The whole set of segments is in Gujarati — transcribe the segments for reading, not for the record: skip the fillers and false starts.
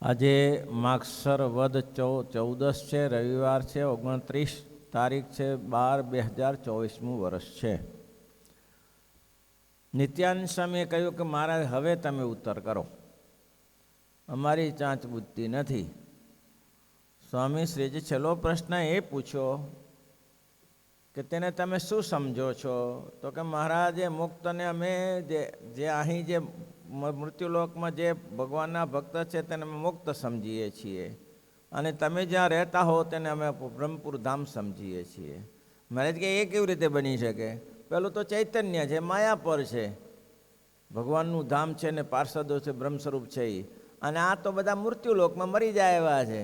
આજે માગસર વદ 14 છે, રવિવાર છે, 29 તારીખ છે 12/2024 વર્ષ છે. નિત્યાનંદ સ્વામીએ કહ્યું કે મહારાજ હવે તમે ઉત્તર કરો, અમારી ચાંચ બુદ્ધિ નથી. સ્વામી શ્રીજી છેલ્લો પ્રશ્ન એ પૂછ્યો કે તેને તમે શું સમજો છો? તો કે મહારાજે મુક્તને અમે જે અહીં જે મૃત્યુલોકમાં જે ભગવાનના ભક્ત છે તેને અમે મુક્ત સમજીએ છીએ, અને તમે જ્યાં રહેતા હો તેને અમે બ્રહ્મપુર ધામ સમજીએ છીએ. મહારાજ કે એ કેવી રીતે બની શકે? પેલું તો ચૈતન્ય છે, માયા પર છે, ભગવાનનું ધામ છે ને પાર્ષદો છે, બ્રહ્મ સ્વરૂપ છે એ. અને આ તો બધા મૃત્યુલોકમાં મરી જાય એવા છે,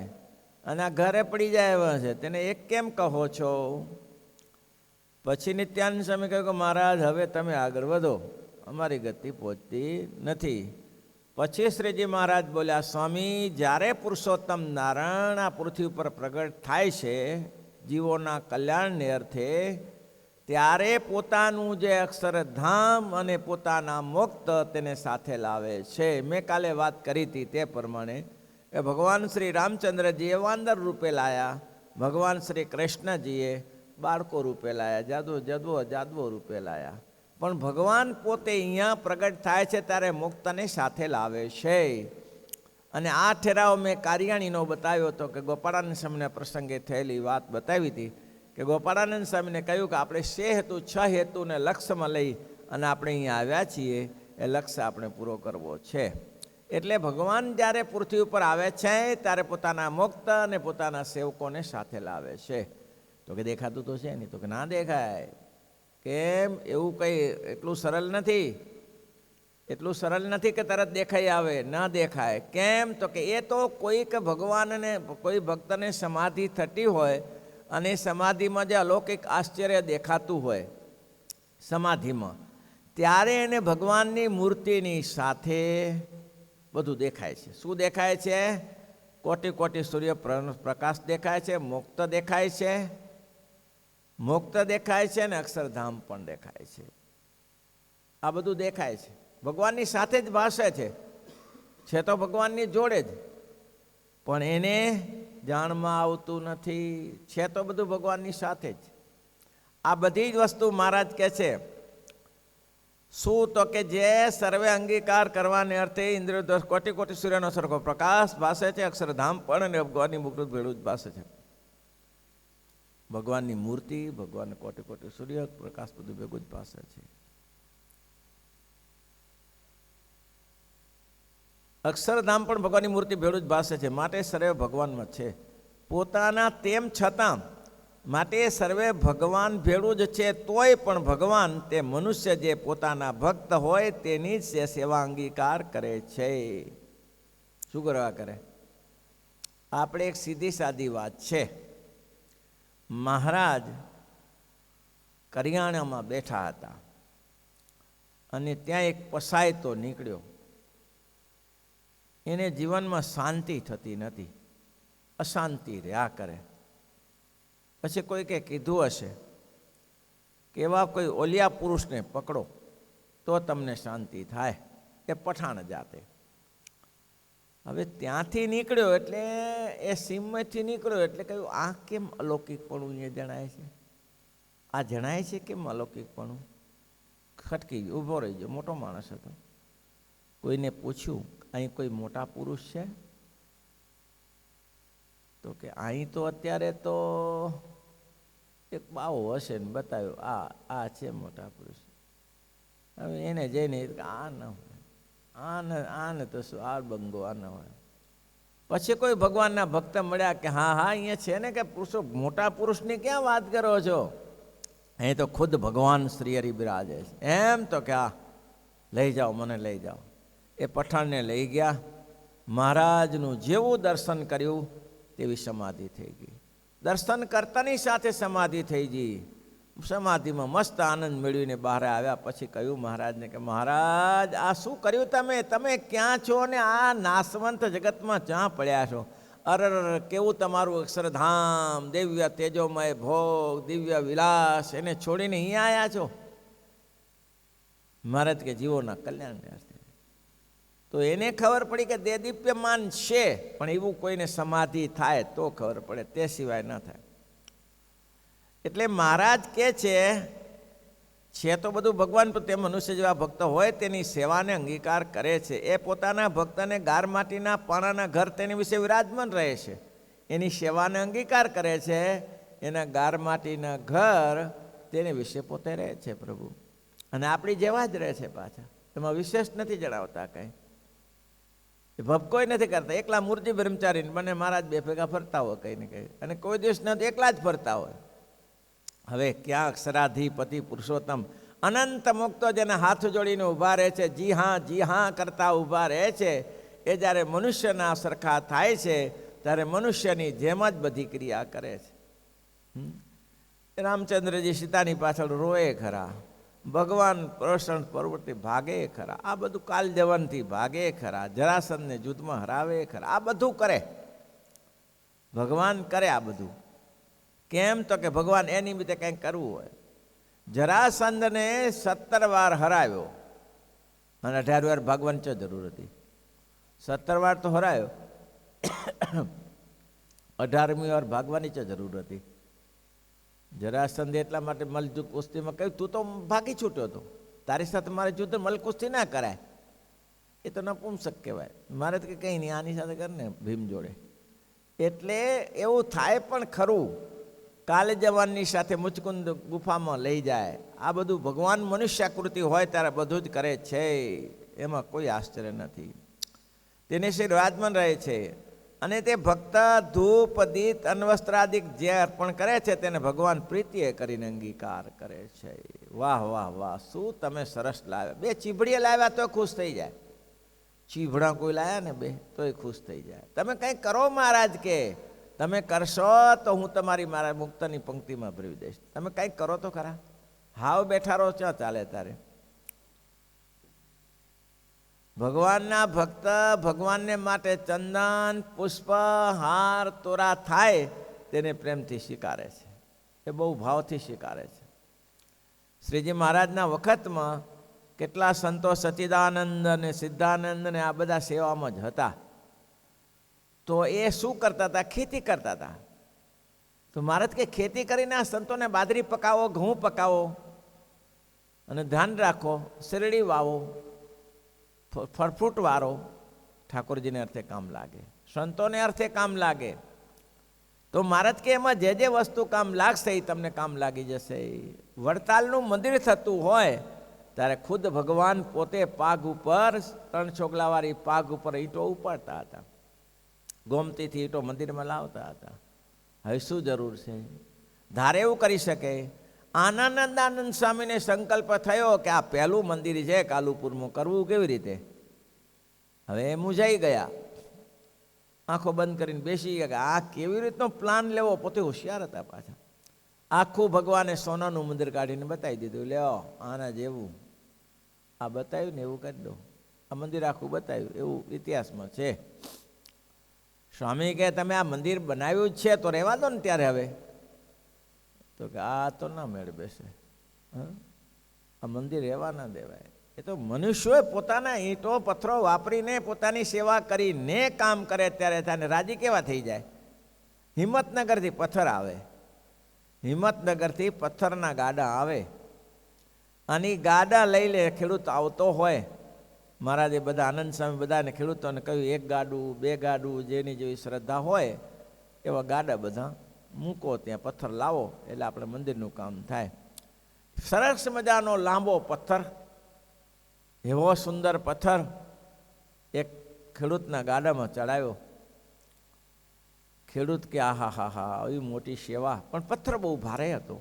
અને આ ઘરે પડી જાય એવા છે, તેને એક કેમ કહો છો? પછી નિત્યાનંદ સ્વામી કહ્યું કે મહારાજ હવે તમે આગળ વધો, અમારી ગતિ પહોંચતી નથી. પછી શ્રીજી મહારાજ બોલ્યા, સ્વામી જ્યારે પુરુષોત્તમ નારાયણ આ પૃથ્વી ઉપર પ્રગટ થાય છે જીવોના કલ્યાણને અર્થે, ત્યારે પોતાનું જે અક્ષરધામ અને પોતાના મુક્ત તેને સાથે લાવે છે. મેં કાલે વાત કરી હતી તે પ્રમાણે કે ભગવાન શ્રી રામચંદ્રજીએ વાંદર રૂપે લાયા, ભગવાન શ્રી કૃષ્ણજીએ બાળકો રૂપે લાયા, જાદવો રૂપે લાયા. પણ ભગવાન પોતે અહીંયા પ્રગટ થાય છે ત્યારે મુક્તને સાથે લાવે છે. અને આ ઠેરાવ મેં કારિયાણીનો બતાવ્યો હતો કે ગોપાળાનંદ સ્વામીના પ્રસંગે થયેલી વાત બતાવી હતી કે ગોપાળાનંદ સ્વામીને કહ્યું કે આપણે 6 હેતુ 6 હેતુને લક્ષ્યમાં લઈ અને આપણે અહીંયા આવ્યા છીએ, એ લક્ષ્ય આપણે પૂરો કરવો છે. એટલે ભગવાન જ્યારે પૃથ્વી ઉપર આવે છે ત્યારે પોતાના મુક્ત અને પોતાના સેવકોને સાથે લાવે છે. તો કે દેખાતું તો છે નહીં? તો કે ના દેખાય. કેમ? એવું કંઈ એટલું સરળ નથી, એટલું સરળ નથી કે તરત દેખાઈ આવે, ના દેખાય. કેમ? તો કે એ તો કોઈક ભગવાનને કોઈ ભક્તને સમાધિ થતી હોય અને સમાધિમાં જે અલૌકિક આશ્ચર્ય દેખાતું હોય સમાધિમાં, ત્યારે એને ભગવાનની મૂર્તિની સાથે બધું દેખાય છે. શું દેખાય છે? કોટી કોટી સૂર્ય પ્રકાશ દેખાય છે, મુક્ત દેખાય છે, મુક્ત દેખાય છે, અને અક્ષરધામ પણ દેખાય છે. આ બધું દેખાય છે, ભગવાનની સાથે જ ભાષે છે તો ભગવાનની જોડે જ, પણ એને જાણમાં આવતું નથી. છે તો બધું ભગવાનની સાથે જ. આ બધી જ વસ્તુ મહારાજ કહે છે. શું? તો કે જે સર્વે અંગીકાર કરવાને અર્થે ઇન્દ્રિયો કોટી કોટી સૂર્યનો સરખો પ્રકાશ ભાસે છે, અક્ષરધામ પણ અને ભગવાનની મુક્ત ભેળું જ ભાસે છે. ભગવાનની મૂર્તિ, ભગવાન કોટી કોટી સૂર્ય પ્રકાશ બધું ભેગું જ ભાસે છે. અક્ષરધામ પણ ભગવાનની મૂર્તિ ભેળું જ ભાસે છે. માટે સર્વે ભગવાનમાં છે પોતાના, તેમ છતાં માટે સર્વે ભગવાન ભેળું જ છે. તોય પણ ભગવાન તે મનુષ્ય જે પોતાના ભક્ત હોય તેની જ સેવા અંગીકાર કરે છે. શું કરવા કરે? આપણે એક સીધી સાદી વાત છે. મહારાજ કરિયાણામાં બેઠા હતા અને ત્યાં એક પસાયતો નીકળ્યો. એને જીવનમાં શાંતિ થતી નથી, અશાંતિ રહ્યા કરે. પછી કોઈકે કીધું હશે કે એવા કોઈ ઓલિયા પુરુષને પકડો તો તમને શાંતિ થાય, એ પઠાણ જાતે. હવે ત્યાંથી નીકળ્યો એટલે એ સીમમાંથી નીકળ્યો એટલે કહ્યું, આ કેમ અલૌકિકપણું એ જણાય છે? આ જણાય છે કેમ અલૌકિકપણું? ખટકી ગયો, ઊભો રહી ગયો. મોટો માણસ હતો. કોઈને પૂછ્યું, અહીં કોઈ મોટા પુરુષ છે? તો કે અહીં તો અત્યારે તો એક બાવો હશે ને બતાવ્યો, આ છે મોટા પુરુષ. હવે એને જઈને આ ન હોય, આને તો શું આ બંગો આ ન હોય. પછી કોઈ ભગવાનના ભક્ત મળ્યા કે હા અહીંયા છે ને કે પુરુષો, મોટા પુરુષની ક્યાં વાત કરો છો? અહીં તો ખુદ ભગવાન શ્રી હરિ બિરાજે છે. એમ? તો કે આ લઈ જાઓ, મને લઈ જાઓ. એ પઠાણને લઈ ગયા. મહારાજનું જેવું દર્શન કર્યું તેવી સમાધિ થઈ ગઈ. દર્શન કરતાની સાથે સમાધિ થઈ ગઈ. સમાધિમાં મસ્ત આનંદ મેળવીને બહાર આવ્યા. પછી કહ્યું મહારાજને કે મહારાજ આ શું કર્યું તમે? તમે ક્યાં છો ને આ નાશવંત જગતમાં ક્યાં પડ્યા છો? અરર, કેવું તમારું અક્ષરધામ, દિવ્ય તેજોમય ભોગ, દિવ્ય વિલાસ, એને છોડીને અહીંયા આવ્યા છો? મહારાજ કે જીવોના કલ્યાણને અર્થે. તો એને ખબર પડી કે તે દિવ્યમાન છે, પણ એવું કોઈને સમાધિ થાય તો ખબર પડે, તે સિવાય ન થાય. એટલે મહારાજ કે છે તો બધું ભગવાન, તે મનુષ્ય જેવા ભક્ત હોય તેની સેવાને અંગીકાર કરે છે. એ પોતાના ભક્તને ગાર માટીના પાણાના ઘર તેની વિશે વિરાજમાન રહે છે, એની સેવાને અંગીકાર કરે છે. એના ગાર માટીના ઘર તેની વિશે પોતે રહે છે પ્રભુ, અને આપણી જેવા જ રહે છે પાછા. એમાં વિશેષ નથી જણાવતા કંઈ, ભપકોય નથી કરતા. એકલા મૂર્તિ બ્રહ્મચારી બને મહારાજ બે ભેગા ફરતા હોય કંઈ ને કંઈ, અને કોઈ દિવસ નથી એકલા જ ફરતા હોય. હવે ક્યાં અક્ષરાધિપતિ પુરુષોત્તમ અનંત મુક્તો જેને હાથ જોડીને ઊભા રહે છે, જી હા કરતા ઊભા રહે છે, એ જ્યારે મનુષ્યના સરખા થાય છે ત્યારે મનુષ્યની જેમ જ બધી ક્રિયા કરે છે. રામચંદ્રજી સીતાની પાછળ રોએ ખરા, ભગવાન પ્રસન્ન પ્રવૃત્તિ ભાગે ખરા, આ બધું કાલ જવનથી ભાગે ખરા, જરાસંધને યુદ્ધમાં હરાવે ખરા, આ બધું કરે ભગવાન, કરે આ બધું. કેમ તો કે ભગવાન એ નિમિત્તે કંઈક કરવું હોય. જરાસંધને 17 વાર હરાવ્યો અને 18 વાર ભાગવાની ચો જરૂર હતી? 17 વાર તો હરાયો, 18મી વાર ભાગવાની ચો જરૂર હતી? જરાસંધ એટલા માટે મલજુગ કુસ્તીમાં કહ્યું, તું તો ભાગી છૂટ્યો હતો, તારી સાથે મારે યુદ્ધ મલ કુસ્તી ના કરાય, એ તો નપુંસક કહેવાય. મારે તો કંઈ નહીં, આની સાથે કરને ભીમ જોડે. એટલે એવું થાય પણ ખરું, કાલે જવાનની સાથે મુચકુંદ ગુફામાં લઈ જાય. આ બધું ભગવાન મનુષ્યાકૃતિ હોય ત્યારે બધું જ કરે છે, એમાં કોઈ આશ્ચર્ય નથી. તેને શ્રી વિરાજમાન રહે છે, અને તે ભક્ત ધૂપ દીપ અન્વસ્ત્રાદિક જે અર્પણ કરે છે તેને ભગવાન પ્રીતિએ કરીને અંગીકાર કરે છે. વાહ વાહ વાહ, શું તમે સરસ લાવ્યા! 2 ચીભડીએ લાવ્યા તો ખુશ થઈ જાય. ચીભડા કોઈ લાવ્યા ને 2 તોય ખુશ થઈ જાય. તમે કંઈક કરો મહારાજ, કે તમે કરશો તો હું તમારી મારા મુક્તની પંક્તિમાં ભરી દઈશ. તમે કંઈક કરો તો ખરા. હાવ બેઠા રહો ક્યાં ચાલે તારે? ભગવાનના ભક્ત ભગવાનને માટે ચંદન પુષ્પ હાર તોરા થાય તેને પ્રેમથી સ્વીકારે છે, એ બહુ ભાવથી સ્વીકારે છે. શ્રીજી મહારાજના વખતમાં કેટલા સંતો સચ્ચિદાનંદ અને સિદ્ધાનંદ ને આ બધા સેવામાં જ હતા. તો એ શું કરતા હતા? ખેતી કરતા હતા. તો મહારાજ કે ખેતી કરીને આ સંતોને બાજરી પકાવો, ઘઉં પકાવો, અને ધ્યાન રાખો શેરડી વાવો, ફળફ્રૂટ વાળો, ઠાકોરજીને અર્થે કામ લાગે, સંતોને અર્થે કામ લાગે. તો મહારાજ કે એમાં જે જે વસ્તુ કામ લાગશે એ તમને કામ લાગી જશે. વડતાલનું મંદિર થતું હોય ત્યારે ખુદ ભગવાન પોતે પાગ ઉપર 3 છોગલાવાળી પાગ ઉપર ઈંટો ઉપાડતા હતા, ગોમતીથી ઈંટો મંદિરમાં લાવતા હતા. હવે શું જરૂર છે? ધારે એવું કરી શકે. આનંદાનંદ સ્વામીને સંકલ્પ થયો કે આ પહેલું મંદિર છે કાલુપુરમાં, કરવું કેવી રીતે? હવે એ મૂંઝાઈ ગયા, આંખો બંધ કરીને બેસી ગયા. આ કેવી રીતનો પ્લાન લેવો? પોતે હોશિયાર હતા પાછા. આખું ભગવાને સોનાનું મંદિર કાઢીને બતાવી દીધું, લ્યો આના જેવું, આ બતાવ્યું ને એવું કરી દો. આ મંદિર આખું બતાવ્યું, એવું ઇતિહાસમાં છે. સ્વામી કહે તમે આ મંદિર બનાવ્યું જ છે તો રહેવા દો ને ત્યારે. હવે તો કે આ તો ના મેળ બેસે, આ મંદિર રહેવા ના દેવાય. એ તો મનુષ્યોએ પોતાના ઈંટો પથ્થરો વાપરીને પોતાની સેવા કરીને કામ કરે ત્યારે થાય. રાજી કેવા થઈ જાય? હિંમતનગરથી પથ્થર આવે, હિંમતનગરથી પથ્થરના ગાડા આવે, અને ગાડા લઈ લે. ખેડૂત આવતો હોય, મહારાજે બધા આનંદ સ્વામી બધાને ખેડૂતોને કહ્યું 1 ગાડું 2 ગાડું, જેની જેવી શ્રદ્ધા હોય એવા ગાડા બધા મૂકો, ત્યાં પથ્થર લાવો એટલે આપણે મંદિરનું કામ થાય. સરસ મજાનો લાંબો પથ્થર, એવો સુંદર પથ્થર એક ખેડૂતના ગાડામાં ચડાવ્યો. ખેડૂત કે આહા હા હા, આવી મોટી સેવા, પણ પથ્થર બહુ ભારે હતો.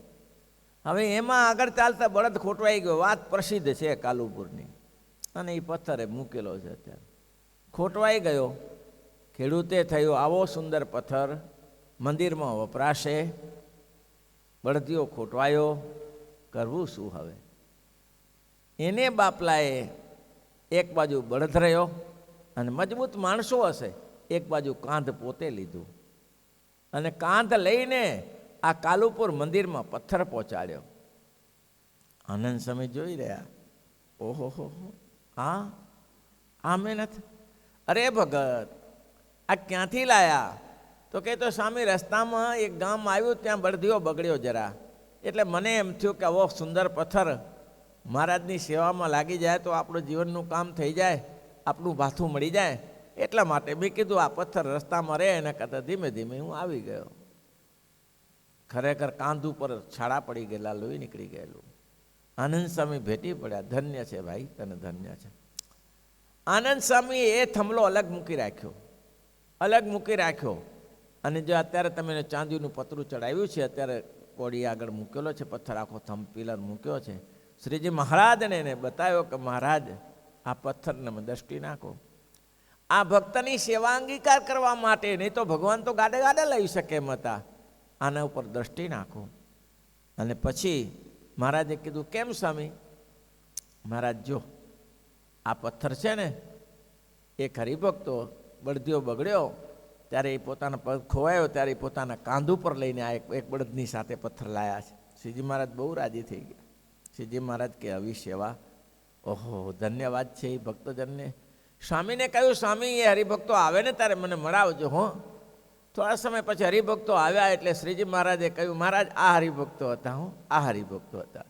હવે એમાં આગળ ચાલતા બળદ ખોટવાઈ ગયો. વાત પ્રસિદ્ધ છે કાલુપુરની, અને એ પથ્થરે મૂકેલો છે અત્યારે. ખોટવાઈ ગયો. ખેડૂતે થયો આવો સુંદર પથ્થર મંદિરમાં વપરાશે, બળદીઓ ખોટવાયો, કરવું શું હવે? એને બાપલાએ એક બાજુ બળદ રહ્યો, અને મજબૂત માણસો હશે, એક બાજુ કાંધ પોતે લીધું, અને કાંધ લઈને આ કાલુપુર મંદિરમાં પથ્થર પહોંચાડ્યો. આનંદ સ્વામી જોઈ રહ્યા, ઓહો હો, હા આમે નથી. અરે ભગત, આ ક્યાંથી લાયા? તો કે તો સ્વામી રસ્તામાં એક ગામ આવ્યું, ત્યાં બળદિયો બગડ્યો જરા, એટલે મને એમ થયું કે આવો સુંદર પથ્થર મહારાજની સેવામાં લાગી જાય તો આપણું જીવનનું કામ થઈ જાય, આપણું ભાથું મળી જાય, એટલા માટે મેં કીધું આ પથ્થર રસ્તામાં રહે એના કરતાં ધીમે ધીમે હું આવી ગયો. ખરેખર કાંધ ઉપર છાળા પડી ગયેલા, લોહી નીકળી ગયેલું. આનંદ સ્વામી ભેટી પડ્યા. ધન્ય છે ભાઈ, તને ધન્ય છે. આનંદ સ્વામી એ થંભલો અલગ મૂકી રાખ્યો, અલગ મૂકી રાખ્યો. અને જો અત્યારે તમે ચાંદીનું પતરું ચડાવ્યું છે, અત્યારે કોડી આગળ મૂકેલો છે, પથ્થર આખો થંભ પિલર મૂક્યો છે. શ્રીજી મહારાજને એને બતાવ્યો કે મહારાજ આ પથ્થરને દ્રષ્ટિ નાખો, આ ભક્તની સેવા અંગીકાર કરવા માટે, નહીં તો ભગવાન તો ગાડે ગાડે લઈ શકે એમ હતા, આના ઉપર દ્રષ્ટિ નાખો. અને પછી મહારાજે કીધું કેમ સ્વામી? મહારાજ જો આ પથ્થર છે ને, એક હરિભક્તો બળદિયો બગડ્યો ત્યારે એ પોતાના પગ ખોવાયો ત્યારે એ પોતાના કાંધ ઉપર લઈને આ એક બળદની સાથે પથ્થર લાયા છે. શ્રીજી મહારાજ બહુ રાજી થઈ ગયા. શ્રીજી મહારાજ કે આવી સેવા, ઓહો ધન્યવાદ છે એ ભક્તજનને. સ્વામીને કહ્યું સ્વામી એ હરિભક્તો આવે ને ત્યારે મને મળાવજો હો. થોડા સમય પછી હરિભક્તો આવ્યા એટલે શ્રીજી મહારાજે કહ્યું મહારાજ આ હરિભક્તો હતા, હું આ હરિભક્તો હતા.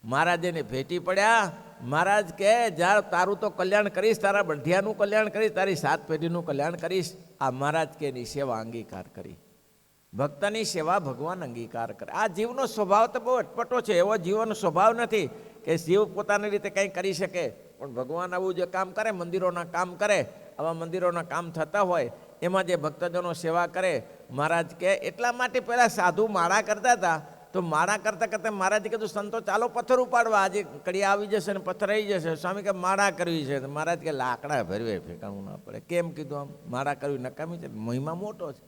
મહારાજ એને ભેટી પડ્યા. મહારાજ કે જા તારું તો કલ્યાણ કરીશ, તારા બઢિયાનું કલ્યાણ કરીશ, તારી 7 પેઢીનું કલ્યાણ કરીશ. આ મહારાજ કે એની સેવા અંગીકાર કરી. ભક્તની સેવા ભગવાન અંગીકાર કરે. આ જીવનો સ્વભાવ તો બહુ અટપટો છે, એવો જીવનો સ્વભાવ નથી કે જીવ પોતાની રીતે કંઈ કરી શકે, પણ ભગવાન આવું જે કામ કરે, મંદિરોના કામ કરે, આવા મંદિરોના કામ થતા હોય એમાં જે ભક્તજનો સેવા કરે. મહારાજ કે એટલા માટે પહેલાં સાધુ માળા કરતા હતા, તો માળા કરતાં કરતાં મહારાજે કીધું સંતો ચાલો પથ્થર ઉપાડવા, આજે કડિયા આવી જશે ને પથ્થર આવી જશે. સ્વામી કે માળા કરવી છે. મહારાજ કે લાકડા ભરવે ફેંકાવું ના પડે. કેમ કીધું? આમ માળા કરવી નકામી છે, મહિમા મોટો છે.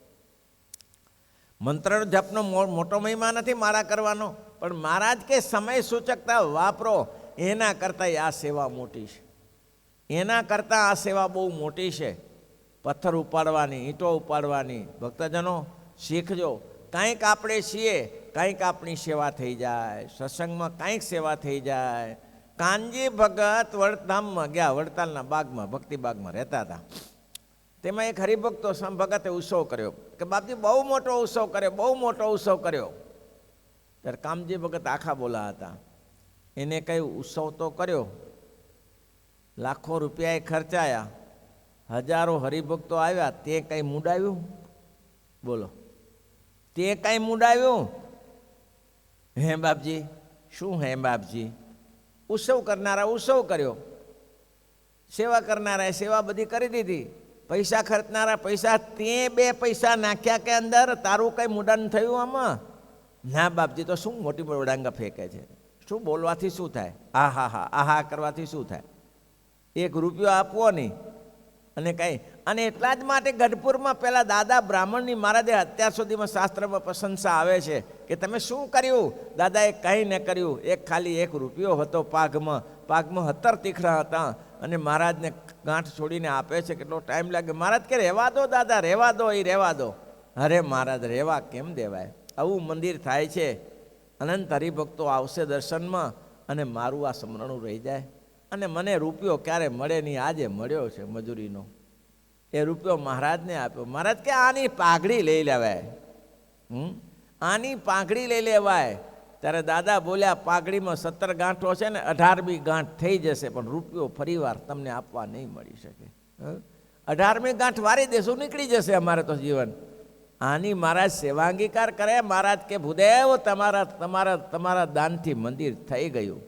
મંત્રનો જપનો મોટો મહિમા નથી માળા કરવાનો, પણ મહારાજ કે સમય સૂચકતા વાપરો, એના કરતાં આ સેવા મોટી છે, એના કરતાં આ સેવા બહુ મોટી છે. પથ્થર ઉપાડવાની, ઈંટો ઉપાડવાની. ભક્તજનો શીખજો. કાંઈક આપણે છીએ, કાંઈક આપણી સેવા થઈ જાય, સત્સંગમાં કાંઈક સેવા થઈ જાય. કાનજી ભગત વડતાલમાં ગયા, વડતાલના બાગમાં, ભક્તિ બાગમાં રહેતા હતા. તેમાં એક હરિભક્તો ભગતે ઉત્સવ કર્યો કે બાપજી બહુ મોટો ઉત્સવ કર્યો, બહુ મોટો ઉત્સવ કર્યો. ત્યારે કામજી ભગત આખા બોલા હતા. એને કહ્યું ઉત્સવ તો કર્યો, લાખો રૂપિયા ખર્ચાયા, હજારો હરિભક્તો આવ્યા, તે કંઈ મૂડાવ્યું? બોલો, તે કંઈ મૂડાવ્યું? હે બાપજી, શું હે બાપજી? ઉત્સવ કરનારા ઉત્સવ કર્યો, સેવા કરનારાએ સેવા બધી કરી દીધી, પૈસા ખર્ચનારા પૈસા, તે 2 પૈસા નાખ્યા કે અંદર તારું કંઈ મુંડન થયું આમાં? ના બાપજી, તો શું મોટી વડાંગા ફેંકે છે? શું બોલવાથી શું થાય? હા હા હા આહા કરવાથી શું થાય? 1 રૂપિયો આપવો નહીં અને કંઈ. અને એટલા જ માટે ગઢપુરમાં પહેલાં દાદા બ્રાહ્મણની મહારાજે અત્યાર સુધીમાં શાસ્ત્રમાં પ્રશંસા આવે છે કે તમે શું કર્યું? દાદાએ કંઈ ન કર્યું. એક ખાલી 1 રૂપિયો હતો પાઘમાં, પાઘમાં 17 તીખડા હતા અને મહારાજને ગાંઠ છોડીને આપે છે. કેટલો ટાઈમ લાગે? મહારાજ કે રહેવા દો દાદા, રહેવા દો, એ રહેવા દો. અરે મહારાજ રહેવા કેમ દેવાય? આવું મંદિર થાય છે, અનંત હરિભક્તો આવશે દર્શનમાં અને મારું આ સ્મરણું રહી જાય. અને મને રૂપિયો ક્યારે મળે નહીં, આજે મળ્યો છે મજૂરીનો. એ રૂપિયો મહારાજને આપ્યો. મહારાજ કે આની પાઘડી લઈ લેવાય, આની પાઘડી લઈ લેવાય. ત્યારે દાદા બોલ્યા પાઘડીમાં 17 ગાંઠો છે ને 18મી ગાંઠ થઈ જશે, પણ રૂપિયો ફરીવાર તમને આપવા નહીં મળી શકે. 18મી ગાંઠ વારી દેશું, નીકળી જશે અમારે તો જીવન. આની મહારાજ સેવા અંગીકાર કરે. મહારાજ કે ભૂદેવ તમારા દાનથી મંદિર થઈ ગયું.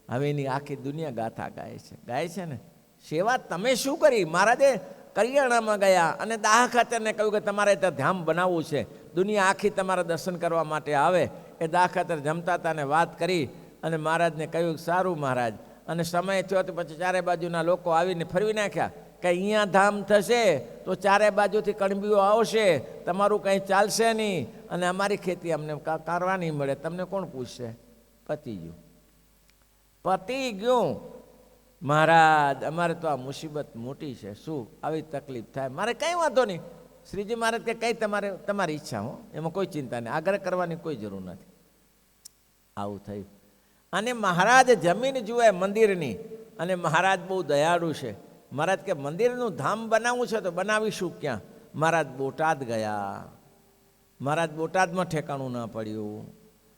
હવે એની આખી દુનિયા ગાથા ગાય છે ને. સેવા તમે શું કરી? મહારાજે કરિયાણામાં ગયા અને દાહ ખાતરને કહ્યું કે તમારે ત્યાં ધામ બનાવવું છે, દુનિયા આખી તમારા દર્શન કરવા માટે આવે. એ દાહ ખાતર જમતા હતા ને વાત કરી અને મહારાજને કહ્યું સારું મહારાજ. અને સમય થયો તો પછી 4 બાજુના લોકો આવીને ફરવી નાખ્યા કે અહીંયા ધામ થશે તો 4 બાજુથી કણબીઓ આવશે, તમારું કંઈ ચાલશે નહીં અને અમારી ખેતી અમને કરવા નહીં મળે, તમને કોણ પૂછશે? પતી ગયું. મહારાજ અમારે તો આ મુસીબત મોટી છે, શું આવી તકલીફ થાય? મારે કંઈ વાંધો નહીં. શ્રીજી મહારાજ કે કંઈ તમારી ઈચ્છા હો, એમાં કોઈ ચિંતા નહીં, આગ્રહ કરવાની કોઈ જરૂર નથી. આવું થયું. અને મહારાજ જમીન જુએ મંદિરની, અને મહારાજ બહુ દયાળુ છે. મહારાજ કે મંદિરનું ધામ બનાવવું છે તો બનાવીશું ક્યાં? મહારાજ બોટાદ ગયા. મહારાજ બોટાદમાં ઠેકાણું ન પડ્યું.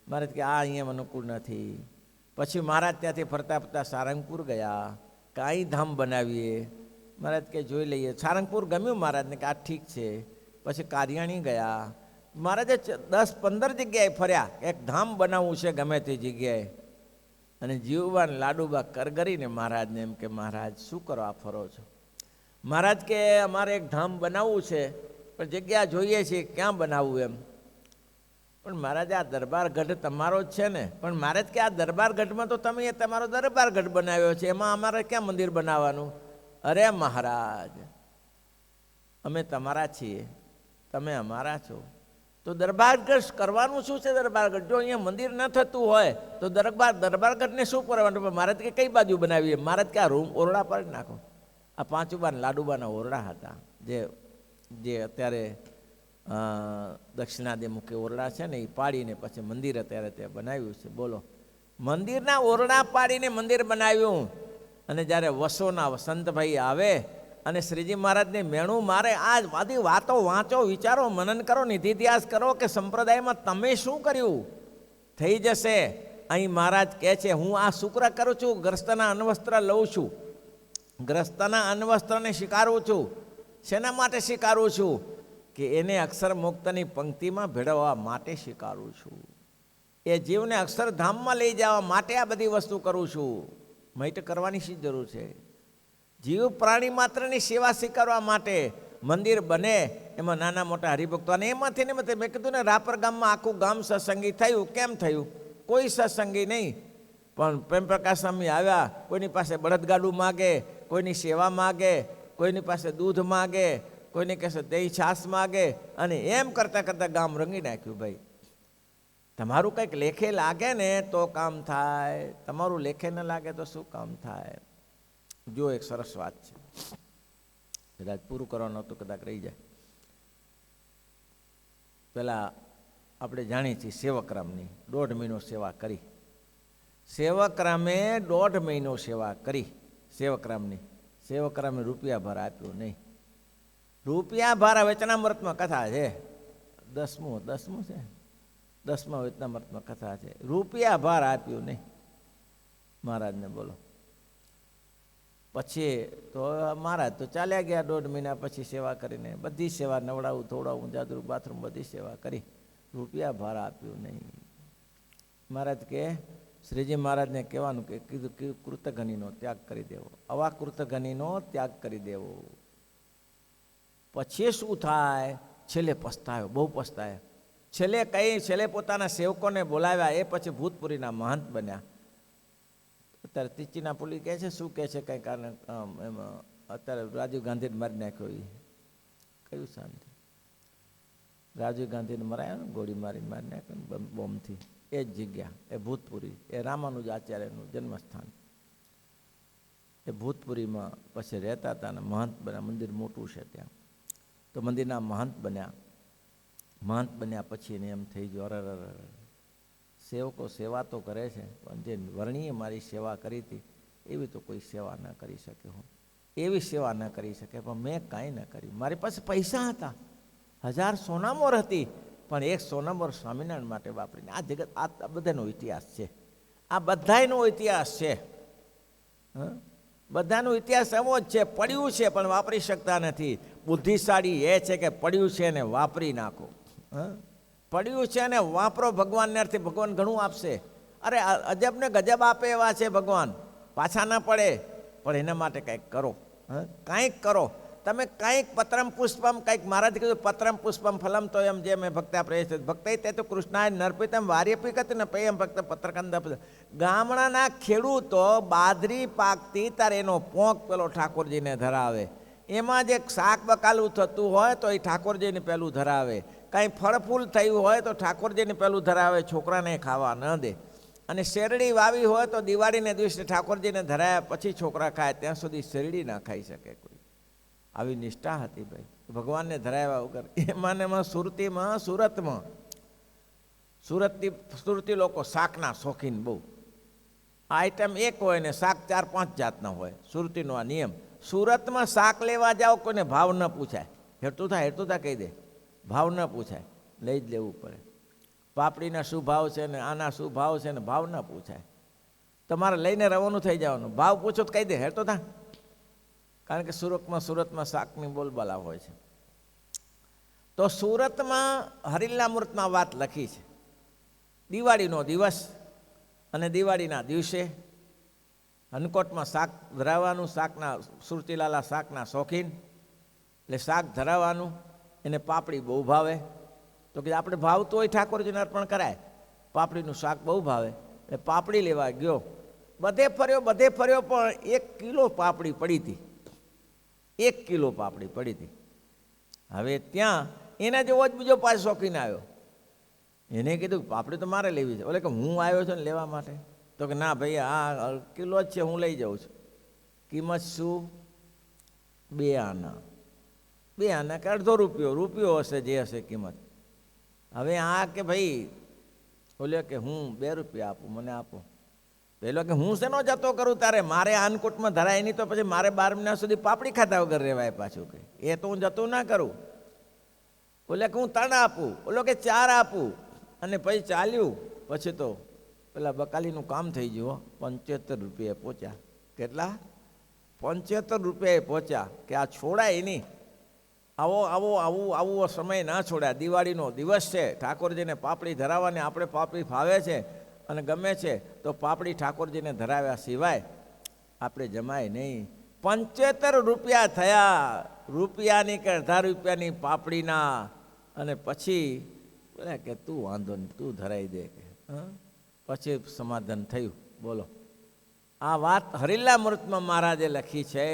મહારાજ કે આ અહીંયા અનુકૂળ નથી. પછી મહારાજ ત્યાંથી ફરતા ફરતા સારંગપુર ગયા. કાંઈ ધામ બનાવીએ? મહારાજ કે જોઈ લઈએ. સારંગપુર ગમ્યું મહારાજને કે આ ઠીક છે. પછી કારિયાણી ગયા. મહારાજે 10-15 જગ્યાએ ફર્યા. એક ધામ બનાવવું છે ગમે તે જગ્યાએ. અને જીવબા ને લાડુબા કરગરીને મહારાજને એમ કે મહારાજ શું કરો આ ફરો છો? મહારાજ કે અમારે એક ધામ બનાવવું છે પણ જગ્યા જોઈએ છે ક્યાં બનાવવું એમ. પણ મહારાજ આ દરબારગઢ તમારો જ છે ને? પણ મહારાજ કે આ દરબારગઢમાં તો તમે તમારો દરબારગઢ બનાવ્યો છે, એમાં અમારે ક્યાં મંદિર બનાવવાનું? અરે મહારાજ અમે તમારા છીએ, તમે અમારા છો, તો દરબારગઢ કરવાનું શું છે? દરબારગઢ જો અહીંયા મંદિર ન થતું હોય તો દરબારગઢને શું કરવાનું? મહારાજ કે કઈ બાજુ બનાવીએ? મહારાજ કે આ રૂમ ઓરડા પર નાખો. આ પાંચુબા ને લાડુબાના ઓરડા હતા જે અત્યારે દક્ષિણાદિમુખી ઓરડા છે ને એ પાડીને પછી મંદિર અત્યારે તે બનાવ્યું છે. બોલો, મંદિરના ઓરડા પાડીને મંદિર બનાવ્યું. અને જ્યારે વસોના વસંતભાઈ આવે અને શ્રીજી મહારાજને મેણું મારે, આ બધી વાતો વાંચો, વિચારો, મનન કરો, નિધિ ઇતિહાસ કરો કે સંપ્રદાયમાં તમે શું કર્યું. થઈ જશે. અહીં મહારાજ કહે છે હું આ શુક્ર કરું છું, ગ્રસ્તના અન્વસ્ત્ર લઉં છું, ગ્રસ્તના અન્વસ્ત્રને સ્વીકારું છું. શેના માટે સ્વીકારું છું? કે એને અક્ષર મુક્તની પંક્તિમાં ભેળવવા માટે સ્વીકારું છું. એ જીવને અક્ષરધામમાં લઈ જવા માટે આ બધી વસ્તુ કરું છું. મહિત કરવાની શી જરૂર છે? જીવ પ્રાણી માત્રની સેવા સ્વીકારવા માટે મંદિર બને, એમાં નાના મોટા હરિભક્તો, અને એમાંથી ને મેં કીધું ને રાપર ગામમાં આખું ગામ સત્સંગી થયું. કેમ થયું? કોઈ સત્સંગી નહીં, પણ પ્રેમપ્રકાશ સ્વામી આવ્યા. કોઈની પાસે બળદગાડું માગે, કોઈની સેવા માગે, કોઈની પાસે દૂધ માગે, કોઈને કહેશે દહીં છાશ માગે, અને એમ કરતાં કરતાં ગામ રંગી નાખ્યું. ભાઈ તમારું કંઈક લેખે લાગે ને તો કામ થાય, તમારું લેખે ન લાગે તો શું કામ થાય? જો એક સરસ વાત છે, કદાચ પૂરું કરવાનું હતું, કદાચ રહી જાય. પેલા આપણે જાણીએ છીએ સેવકરામની 1.5 મહિનો સેવા કરી. સેવકરામે 1.5 મહિનો સેવા કરી. સેવકરામે રૂપિયા ભાર આપ્યો નહીં. રૂપિયા ભાર વચનામૃતમાં કથા છે, 10મું છે, 10મા વચનામૃતમાં કથા છે. રૂપિયા ભાર આપ્યું નહીં મહારાજને. બોલો. પછી તો મહારાજ તો ચાલ્યા ગયા 1.5 મહિના પછી સેવા કરીને. બધી સેવા, નવડાવું, ધોવડાવું, જાદુ, બાથરૂમ, બધી સેવા કરી. રૂપિયા ભાર આપ્યું નહીં. મહારાજ કે શ્રીજી મહારાજને કહેવાનું કે કીધું કે કૃતઘ્નીનો ત્યાગ કરી દેવો, આવા કૃતઘ્નીનો ત્યાગ કરી દેવો. પછી શું થાય? છેલ્લે પસ્તાયો, બહુ પસ્તાયો. છેલ્લે પોતાના સેવકોને બોલાવ્યા. એ પછી ભૂતપુરીના મહંત બન્યા. અત્યારે તીચીના પુલી કહે છે, શું કહે છે કંઈ કારણે એમાં અત્યારે રાજીવ ગાંધીને મારી નાખ્યો. એ કયું શાંતિ? રાજીવ ગાંધીને મરાયો ને, ગોળી મારી નાખ્યો બોમ્બથી. એ જ જગ્યા, એ ભૂતપુરી, એ રામાનુજ આચાર્યનું જન્મસ્થાન. એ ભૂતપુરીમાં પછી રહેતા હતા અને મહંત બન્યા. મંદિર મોટું છે ત્યાં, તો મંદિરના મહંત બન્યા પછી એને એમ થઈ ગયો, અરે સેવકો સેવા તો કરે છે પણ જે વર્ણીએ મારી સેવા કરી હતી એવી તો કોઈ સેવા ન કરી શકે. હું એવી સેવા ન કરી શકે, પણ મેં કાંઈ ન કર્યું. મારી પાસે પૈસા હતા, 1000 સોનામોર હતી, પણ 1 સોનામોર સ્વામિનારાયણ માટે વાપરીને. આ જગત, આ બધાનો ઇતિહાસ છે, આ બધાનો ઇતિહાસ છે. બધાનો ઇતિહાસ એવો જ છે. પડ્યું છે પણ વાપરી શકતા નથી. બુદ્ધિશાળી એ છે કે પડ્યું છે ને વાપરી નાખો. પડ્યું છે ને વાપરો. ભગવાનને અર્થે ભગવાન ઘણું આપશે. અરે અજબ ને ગજબ આપે એવા છે ભગવાન, પાછા ના પડે. પણ એના માટે કંઈક કરો, કંઈક કરો તમે. કંઈક પત્રમ પુષ્પમ, કંઈક મહારાજ કીધું પત્રમ પુષ્પમ ફલમ તો એમ જે મેં ભક્તા પ્રયસ્ત ભક્ત તે તો કૃષ્ણાય નર્પિતમ વાર્યપિકત ને પયમ ભક્ત પત્રકંદ. ગામડાના ખેડૂતો બાજરી પાકતી તારે એનો પોંક પેલો ઠાકોરજીને ધરાવે. એમાં જે શાક બકાલું થતું હોય તો એ ઠાકોરજીને પેલું ધરાવે. કાંઈ ફળ ફૂલ થયું હોય તો ઠાકોરજીને પેલું ધરાવે, છોકરાને ખાવા ન દે. અને શેરડી વાવી હોય તો દિવાળીને દિવસે ઠાકોરજીને ધરાયા પછી છોકરા ખાય, ત્યાં સુધી શેરડી ના ખાઈ શકે કોઈ. આવી નિષ્ઠા હતી ભાઈ, ભગવાનને ધરાવ્યા વગર. એમાં સુરતથી લોકો શાકના શોખીન બહુ. આઈટમ એક હોય ને શાક 4-5 જાતના હોય. સુરતીનો આ નિયમ. સુરતમાં શાક લેવા જાઓ કોઈને ભાવ ન પૂછાય, હેઠું થાય કહી દે, ભાવ ન પૂછાય, લઈ જ લેવું પડે. પાપડીના શું ભાવ છે ને આના શું ભાવ છે ને ભાવ ન પૂછાય, તમારે લઈને રવાનું થઈ જવાનું. ભાવ પૂછો તો કહી દે હેઠું થા, કારણ કે સુરતમાં શાકની બોલબાલા હોય છે. તો સુરતમાં હરિલા મૂર્તમાં વાત લખી છે. દિવાળીનો દિવસ અને દિવાળીના દિવસે હનકોટમાં શાક ધરાવવાનું, શાકના સુરતીલાલા શાકના શોખીન, એટલે શાક ધરાવવાનું. એને પાપડી બહુ ભાવે, તો કે આપણે ભાવતું હોય ઠાકોરજીને અર્પણ કરાય. પાપડીનું શાક બહુ ભાવે એટલે પાપડી લેવા ગયો. બધે ફર્યો પણ 1 કિલો પાપડી પડી હતી, 1 કિલો પાપડી પડી હતી. હવે ત્યાં એના જેવો જ બીજો પાછો શોખીન આવ્યો. એને કીધું પાપડી તો મારે લેવી છે. ઓલે કે હું આવ્યો છું ને લેવા માટે. તો કે ના ભાઈ આ કિલો જ છે, હું લઈ જાઉં છું. કિંમત શું? 2 આના. 2 આના કે અડધો રૂપિયો હશે જે હશે કિંમત. હવે આ કે ભાઈ ઓલે કે હું 2 રૂપિયા આપું, મને આપો. પેલો કે હું શેનો જતો કરું તારે, મારે અન્નકૂટમાં ધરાય નહીં તો પછી મારે 12 મહિના સુધી પાપડી ખાધા વગર રહેવાય પાછું. કે એ તો હું જતું ના કરું. ઓલે કે હું 3 આપું, ઓલો કે 4 આપું. અને પછી ચાલ્યું. પછી તો પેલા બકાલીનું કામ થઈ ગયું. 75 રૂપિયા પહોંચ્યા. કેટલા? 75 રૂપિયા પહોંચ્યા. કે આ છોડાય નહીં, આવો સમય ના છોડાય. દિવાળીનો દિવસ છે, ઠાકોરજીને પાપડી ધરાવવાની. આપણે પાપડી ભાવે છે અને ગમે છે, તો પાપડી ઠાકોરજીને ધરાવ્યા સિવાય આપણે જમાય નહીં. 75 રૂપિયા થયા, રૂપિયાની કે અડધા રૂપિયાની પાપડીના. અને પછી બોલે કે તું વાંધો નહીં, તું ધરાઈ દે. કે પછી સમાધાન થયું. બોલો, આ વાત હરિલા મૂર્તમાં મહારાજે લખી છે,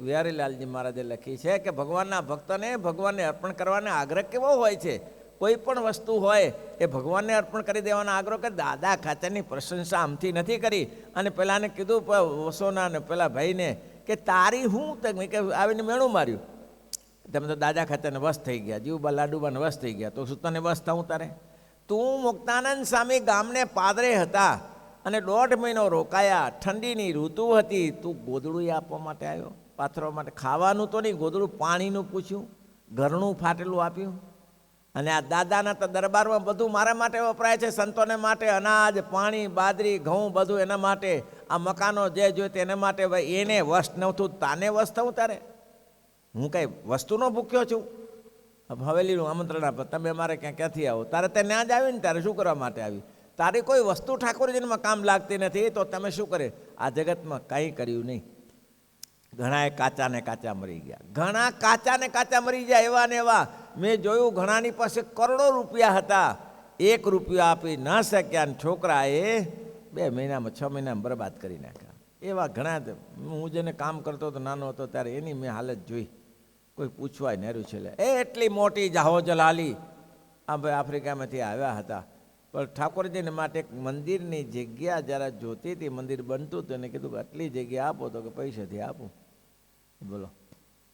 વિહારીલાલજી મહારાજે લખી છે કે ભગવાનના ભક્તને ભગવાનને અર્પણ કરવાનો આગ્રહ કેવો હોય છે. કોઈ પણ વસ્તુ હોય એ ભગવાનને અર્પણ કરી દેવાનો આગ્રહ કરે. દાદા ખાચરની પ્રશંસા આમથી નથી કરી. અને પેલાને કીધું વસોના ને પેલા ભાઈને કે તારી હું કે આવીને મેણું માર્યું, તમે તો દાદા ખાચરને વશ થઈ ગયા, જીવબા લાડુબાને વશ થઈ ગયા, તો શું તને વશ થવું તારે? તું મુક્તાનંદ સ્વામી ગામને પાદરે હતા અને 1.5 મહિનો રોકાયા. ઠંડીની ઋતુ હતી. તું ગોદડું આપવા માટે આવ્યો, પાથરવા માટે. ખાવાનું તો નહીં, ગોદડું પાણીનું પૂછ્યું, ઘરનું ફાટેલું આપ્યું. અને આ દાદાના તો દરબારમાં બધું મારા માટે વપરાય છે, સંતોને માટે અનાજ, પાણી, બાજરી, ઘઉં બધું એના માટે. આ મકાનો જે જોઈએ તેના માટે. ભાઈ એને વશ નહોતું, તાને વશ થવું તારે? હું કંઈ વસ્તુનો ભૂખ્યો છું? હવેલીનું આમંત્રણ આપે, તમે અમારે ક્યાંથી આવો? તારે તે ત્યાં જ આવીને તારે શું કરવા માટે આવી? તારી કોઈ વસ્તુ ઠાકોરજીમાં કામ લાગતી નથી, તો તમે શું કરે? આ જગતમાં કંઈ કર્યું નહીં. ઘણાએ કાચા ને કાચા મરી ગયા, ઘણા કાચા ને કાચા મરી ગયા. એવા ને એવા મેં જોયું, ઘણાની પાસે કરોડો રૂપિયા હતા, 1 રૂપિયો આપી ન શક્યા. અને છોકરાએ 2 મહિનામાં 6 મહિનામાં બરબાદ કરી નાખ્યા. એવા ઘણા. હું જેને કામ કરતો હતો નાનો હતો ત્યારે એની મેં હાલત જોઈ. કોઈ પૂછવાય નહેરું છે. એટલી મોટી જાહોજલાલી આ ભાઈ આફ્રિકામાંથી આવ્યા હતા. પણ ઠાકોરજીને માટે એક મંદિરની જગ્યા જરા જોતી હતી, મંદિર બનતું હતું. એને કીધું કે આટલી જગ્યા આપો, તો કે પૈસાથી આપું. બોલો.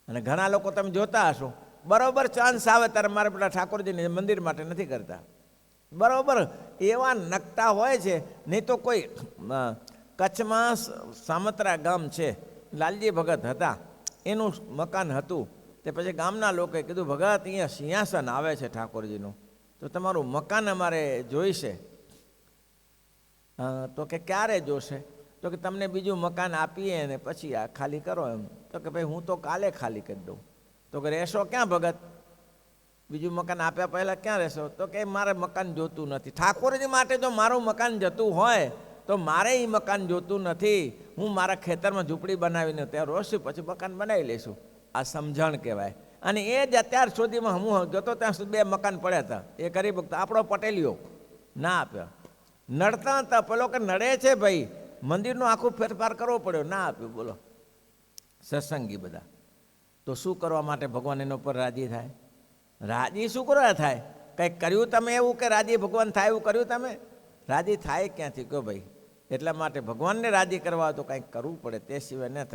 અને ઘણા લોકો તમે જોતા હશો, બરાબર ચાન્સ આવે ત્યારે મારે પેલા ઠાકોરજીને મંદિર માટે નથી કરતા. બરાબર એવા નકટા હોય છે. નહીં તો કોઈ કચ્છમાં સામત્રા ગામ છે, લાલજી ભગત હતા, એનું મકાન હતું. તે પછી ગામના લોકોએ કીધું ભગત અહીંયા સિંહાસન આવે છે ઠાકોરજીનું, તો તમારું મકાન અમારે જોઈશે. તો કે ક્યારે જોશે? તો કે તમને બીજું મકાન આપીએ ને પછી આ ખાલી કરો એમ. તો કે ભાઈ હું તો કાલે ખાલી કરી દઉં. તો કે રહેશો ક્યાં ભગત? બીજું મકાન આપ્યા પહેલાં ક્યાં રહેશો? તો કે મારે મકાન જોતું નથી. ઠાકોરજી માટે જો મારું મકાન જતું હોય તો મારે એ મકાન જોતું નથી. હું મારા ખેતરમાં ઝૂંપડી બનાવીને ત્યાં રોશું, પછી મકાન બનાવી લઈશું. આ સમજણ કહેવાય. અને એ જ અત્યાર સુધીમાં હું જતો ત્યાં સુધી 2 મકાન પડ્યા હતા. એ ગરીબ વખત આપણો પટેલીઓ ના આપ્યા. નડતા હતા, પેલો કે નડે છે ભાઈ, મંદિરનો આખું ફેરફાર કરવો પડ્યો, ના આપ્યું. બોલો, સત્સંગી બધા. તો શું કરવા માટે ભગવાન એના ઉપર રાજી થાય? રાજી શું કરવા થાય? કંઈક કર્યું તમે એવું કે રાજી ભગવાન થાય એવું કર્યું તમે? રાજી થાય ક્યાંથી કહો ભાઈ? એટલા માટે ભગવાનને રાજી કરવા તો કંઈક કરવું પડે, તે સિવાય ન થાય.